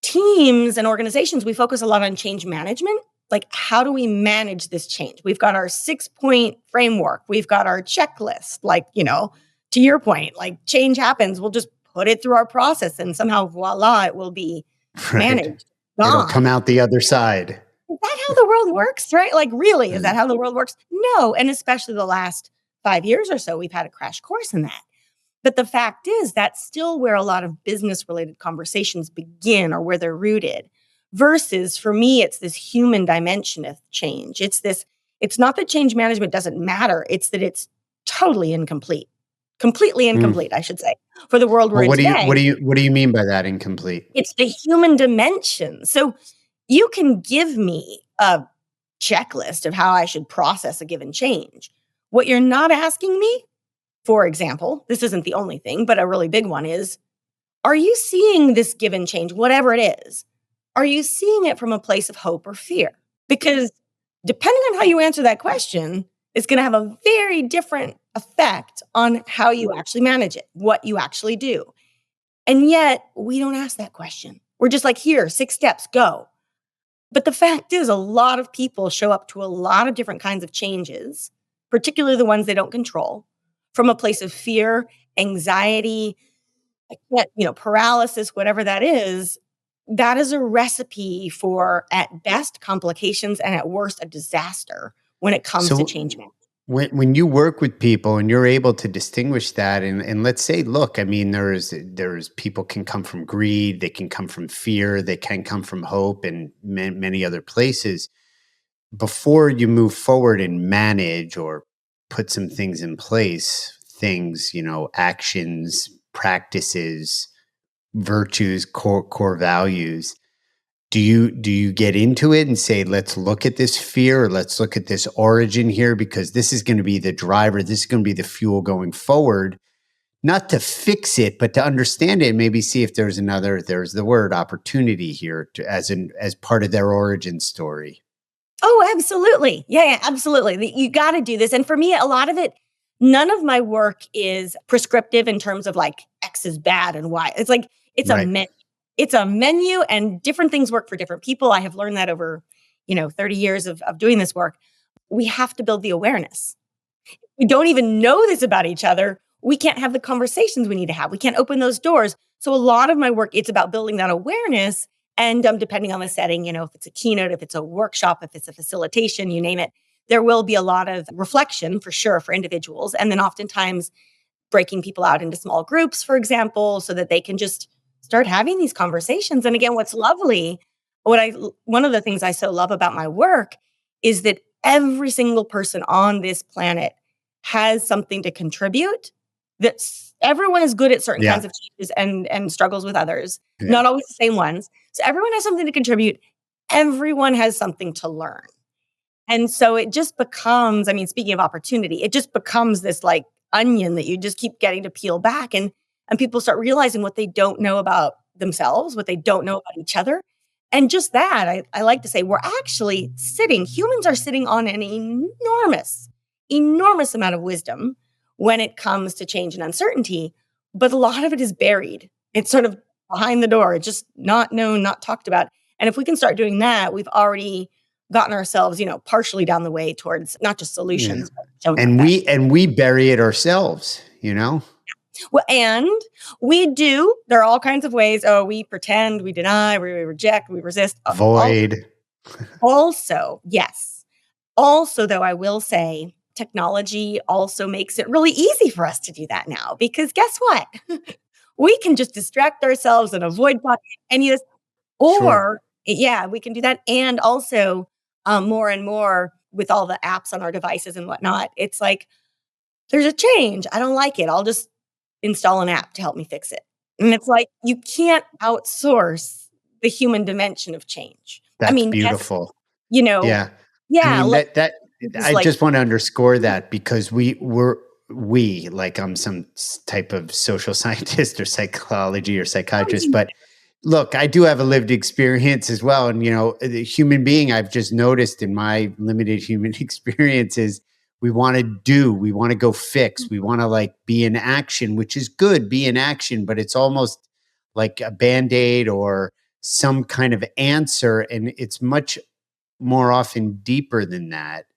teams and organizations, we focus a lot on change management. Like, how do we manage this change? We've got our 6-point framework. We've got our checklist. Like, to your point, like change happens. We'll just put it through our process and somehow, voila, it will be managed. It'll come out the other side. Is that how the world works, right? Like, really, is that how the world works? No. And especially the last 5 years or so, we've had a crash course in that. But the fact is, that's still where a lot of business-related conversations begin or where they're rooted. Versus, for me, it's this human dimension of change. It's not that change management doesn't matter. It's that it's totally incomplete. Completely incomplete, I should say, for the world we're in today. What do you mean by that, incomplete? It's the human dimension. So you can give me a checklist of how I should process a given change. What you're not asking me, for example, this isn't the only thing, but a really big one is, are you seeing this given change, whatever it is? Are you seeing it from a place of hope or fear? Because depending on how you answer that question, it's going to have a very different effect on how you actually manage it, what you actually do. And yet, we don't ask that question. We're just like, here, 6 steps, go. But the fact is, a lot of people show up to a lot of different kinds of changes, particularly the ones they don't control, from a place of fear, anxiety, paralysis, whatever that is. That is a recipe for, at best, complications and at worst, a disaster when it comes to change management. When you work with people and you're able to distinguish that, and let's say, look, I mean, there's people can come from greed, they can come from fear, they can come from hope, and many other places. Before you move forward and manage or put some things in place, actions, practices, virtues, core values. Do you get into it and say, let's look at this fear, or let's look at this origin here, because this is going to be the driver, this is going to be the fuel going forward, not to fix it, but to understand it and maybe see if there's the word opportunity here as part of their origin story. Oh, absolutely. Yeah, absolutely. You got to do this. And for me, a lot of it, none of my work is prescriptive in terms of like X is bad and Y. It's like, it's right. It's a menu, and different things work for different people. I have learned that over, 30 years of doing this work. We have to build the awareness. We don't even know this about each other. We can't have the conversations we need to have. We can't open those doors. So a lot of my work, it's about building that awareness. And depending on the setting, if it's a keynote, if it's a workshop, if it's a facilitation, you name it, there will be a lot of reflection for sure for individuals. And then oftentimes breaking people out into small groups, for example, so that they can just start having these conversations. And again, what's lovely, one of the things I so love about my work is that every single person on this planet has something to contribute. That everyone is good at certain kinds of changes and struggles with others, not always the same ones. So everyone has something to contribute. Everyone has something to learn. And so it just becomes, speaking of opportunity, it just becomes this like onion that you just keep getting to peel back. And people start realizing what they don't know about themselves, what they don't know about each other. And just that, I like to say, we're actually humans are sitting on an enormous amount of wisdom when it comes to change and uncertainty. But a lot of it is buried. It's sort of behind the door. It's just not known, not talked about. And if we can start doing that, we've already gotten ourselves, partially down the way towards not just solutions. But we bury it ourselves, Well, and we do. There are all kinds of ways. Oh, we pretend, we deny, we reject, we resist. Avoid. Also, yes. Also, though, I will say technology also makes it really easy for us to do that now, because guess what? We can just distract ourselves and avoid any of this. Or, we can do that. And also, more and more with all the apps on our devices and whatnot, it's like, there's a change. I don't like it. I'll just install an app to help me fix it. And it's like, you can't outsource the human dimension of change. That's beautiful. Yes, I just want to underscore that, because we like I'm some type of social scientist or psychology or psychiatrist, but look, I do have a lived experience as well. And, the human being, I've just noticed in my limited human experiences, we want to go fix. We want to be in action, which is good, be in action, but it's almost like a Band-Aid or some kind of answer, and it's much more often deeper than that.